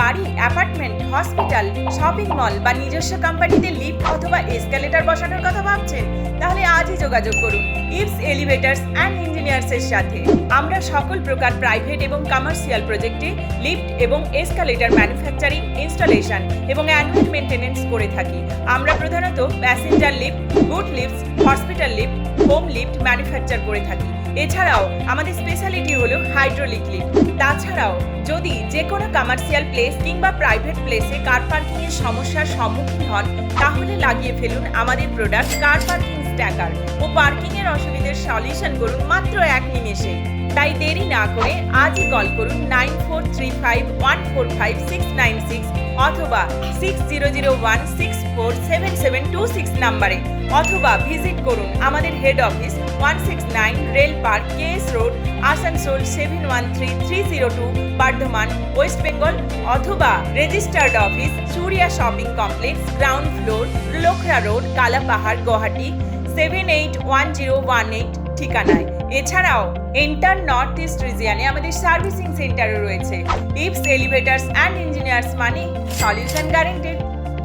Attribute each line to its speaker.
Speaker 1: বাড়ি, apartment, hospital, shopping mall বা নিজস্ব কোম্পানিতে লিফট অথবা এসকালেটর বসানোর কথা ভাবছেন? তাহলে আজই যোগাযোগ করুন ইপস এলিভেটরস অ্যান্ড ইঞ্জিনিয়ার্স এর সাথে। আমরা সকল প্রকার প্রাইভেট এবং কমার্শিয়াল প্রজেক্টে লিফট এবং এসকালেটর ম্যানুফ্যাকচারিং, ইনস্টলেশন এবং অ্যানুয়াল মেইনটেনেন্স করে থাকি। আমরা প্রধানত passenger lift, good lifts, hospital lift, home lift manufacture করে থাকি। এছাড়াও আমাদের স্পেশালিটি হলো হাইড্রোলিক লিফট। তাছাড়াও যদি যে কোনো কমার্শিয়াল প্লেস কিংবা প্রাইভেট প্লেসে কার পার্কিং এর সমস্যার সম্মুখীন হন, তাহলে লাগিয়ে ফেলুন আমাদের প্রোডাক্ট কার পার্কিং স্ট্যাকার ও পার্কিং এর অসুবিধার সলিউশন করুন মাত্র 1 নিমেষে। তাই দেরি না করে আজই কল করুন 9435145696 অথবা 6001647726 নম্বরে, অথবা ভিজিট করুন আমাদের head office 169 rail park, KS road, Asansol 713302, Bardhaman, west Bengal, অথবা registered office Surya shopping complex, ground floor, Lokhra road, Kalapahar, Guwahati 781018 ঠিকানায়। এছাড়াও এন্টার নর্থ ইস্ট রিজিয়নে আমাদের সার্ভিসিং সেন্টারও রয়েছে। ইপস এলিভেটরস অ্যান্ড ইঞ্জিনিয়ার্স মানে সলিউশন গ্যারেন্টেড।